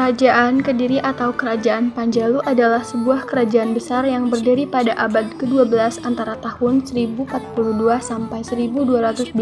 Kerajaan Kediri atau Kerajaan Panjalu adalah sebuah kerajaan besar yang berdiri pada abad ke-12 antara tahun 1042 sampai 1222.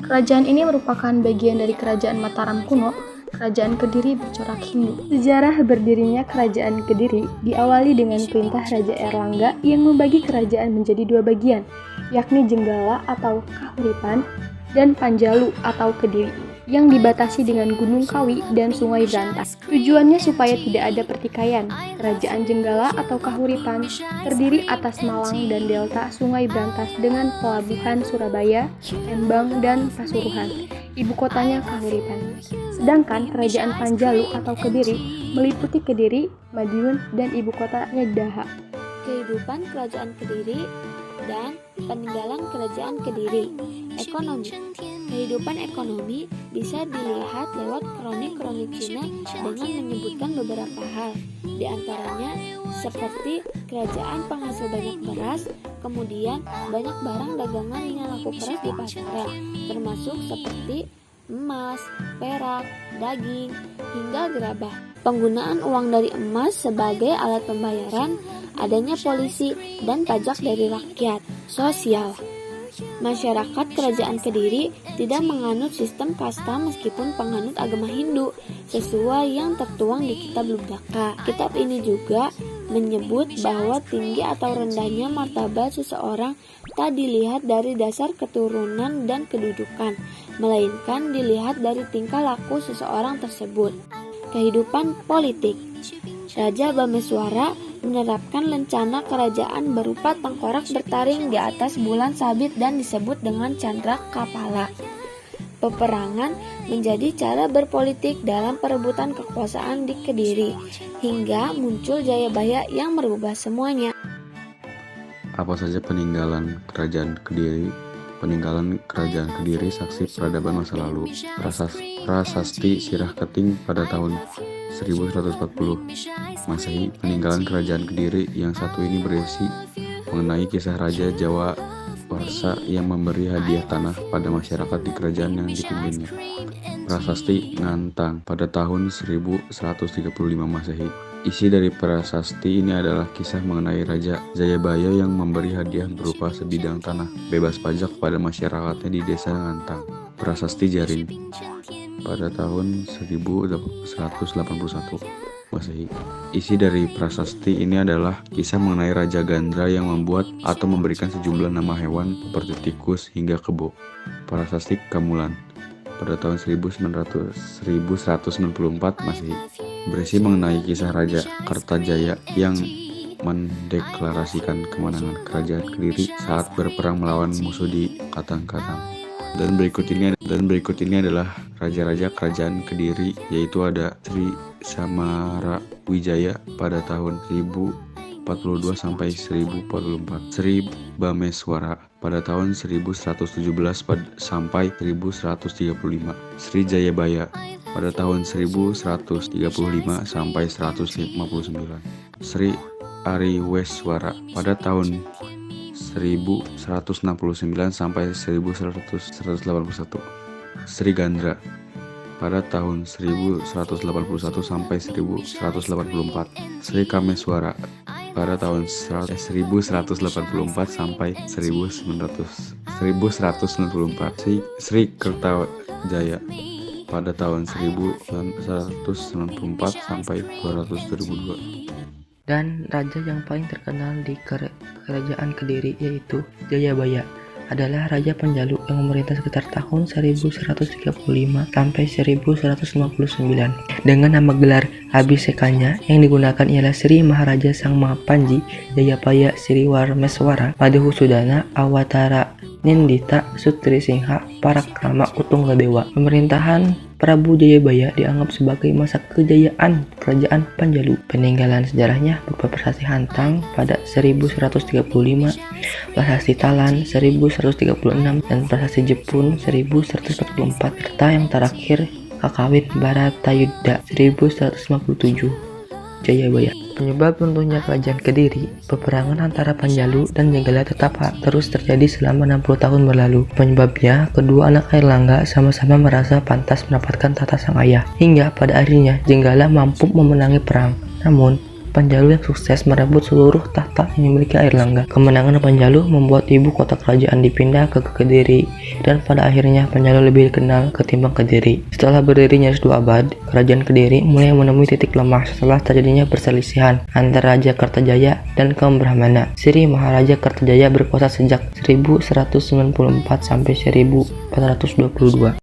Kerajaan ini merupakan bagian dari Kerajaan Mataram kuno, Kerajaan Kediri bercorak Hindu. Sejarah berdirinya Kerajaan Kediri diawali dengan perintah Raja Erlangga yang membagi kerajaan menjadi dua bagian, yakni Jenggala atau Kahuripan dan Panjalu atau Kediri, yang dibatasi dengan Gunung Kawi dan Sungai Brantas. Tujuannya supaya tidak ada pertikaian. Kerajaan Jenggala atau Kahuripan terdiri atas Malang dan delta Sungai Brantas dengan pelabuhan Surabaya, Lembang, dan Pasuruan. Ibu kotanya Kahuripan. Sedangkan Kerajaan Panjalu atau Kediri meliputi Kediri, Madiun, dan ibu kotanya Daha. Kehidupan Kerajaan Kediri dan peninggalan Kerajaan Kediri. Ekonomi. Kehidupan ekonomi bisa dilihat lewat kronik-kronik Cina dengan menyebutkan beberapa hal, di antaranya seperti kerajaan penghasil banyak beras, kemudian banyak barang dagangan yang laku keras di pasaran, termasuk seperti emas, perak, daging, hingga gerabah. Penggunaan uang dari emas sebagai alat pembayaran, adanya polisi dan pajak dari rakyat. Sosial. Masyarakat Kerajaan Kediri tidak menganut sistem kasta meskipun penganut agama Hindu, sesuai yang tertuang di Kitab Lugbaka. Kitab ini juga menyebut bahwa tinggi atau rendahnya martabat seseorang tak dilihat dari dasar keturunan dan kedudukan, melainkan dilihat dari tingkah laku seseorang tersebut. Kehidupan politik. Raja Bameswara menerapkan lencana kerajaan berupa tengkorak bertaring di atas bulan sabit dan disebut dengan Candra Kapala. Peperangan menjadi cara berpolitik dalam perebutan kekuasaan di Kediri, hingga muncul Jayabaya yang merubah semuanya. Apa saja peninggalan Kerajaan Kediri? Peninggalan Kerajaan Kediri saksi peradaban masa lalu. Prasasti Sirah Keting pada tahun 1140 Masehi. Peninggalan Kerajaan Kediri yang satu ini berisi mengenai kisah Raja Jawa Warsa yang memberi hadiah tanah pada masyarakat di kerajaan yang dipimpinnya. Prasasti Ngantang pada tahun 1135 Masehi. Isi dari prasasti ini adalah kisah mengenai Raja Jayabaya yang memberi hadiah berupa sebidang tanah bebas pajak pada masyarakatnya di desa Ngantang. Prasasti Jarin pada tahun 1181 Masehi. Isi dari prasasti ini adalah kisah mengenai Raja Gandra yang membuat atau memberikan sejumlah nama hewan seperti tikus hingga kebo. Prasasti Kamulan pada tahun 1194 Masehi. Berisi mengenai kisah Raja Kartajaya yang mendeklarasikan kemenangan Kerajaan Kediri saat berperang melawan musuh di Katang-Katang. Dan berikut ini adalah raja-raja Kerajaan Kediri, yaitu ada Sri Samarawijaya pada tahun 1042 sampai 1044, Sri Bameswara pada tahun 1117 sampai 1135, Sri Jayabaya pada tahun 1135 sampai 159, Sri Ariweswara pada tahun 1169 sampai 1181, Sri Gandra pada tahun 1181 sampai 1184, Sri Kameswara pada tahun 1184 sampai 1194, Sri Kertajaya pada tahun 1194 sampai 2002. Dan raja yang paling terkenal di Kerajaan Kediri yaitu Jayabaya adalah Raja Panjalu yang memerintah sekitar tahun 1135 sampai 1159. Dengan nama gelar Abhisekanya yang digunakan ialah Sri Maharaja Sang Mahapanji Jayabaya Sri Warmeswara Madhusudana Awatara Nindita Sutri Singha Parakrama Utunggadewa. Pemerintahan Prabu Jayabaya dianggap sebagai masa kejayaan Kerajaan Panjalu. Peninggalan sejarahnya berupa prasasti Hantang pada 1135, prasasti Talan 1136, dan prasasti Jepun 1144, serta yang terakhir Kakawin Baratayuda 1157. Jayabaya. Penyebab runtuhnya kerajaan Kediri, peperangan antara Panjalu dan Jenggala tetap terus terjadi selama 60 tahun berlalu. Penyebabnya, kedua anak Airlangga sama-sama merasa pantas mendapatkan tahta sang ayah. Hingga pada akhirnya Jenggala mampu memenangi perang. Namun, Panjalu yang sukses merebut seluruh tahta yang dimiliki Airlangga. Kemenangan Panjalu membuat ibu kota kerajaan dipindah ke Kediri, dan pada akhirnya Panjalu lebih dikenal ketimbang Kediri. Setelah berdiri nyaris 2 abad, kerajaan Kediri mulai menemui titik lemah setelah terjadinya perselisihan antara Raja Kertajaya dan kaum Brahmana. Sri Maharaja Kertajaya berkuasa sejak 1194 sampai 1422.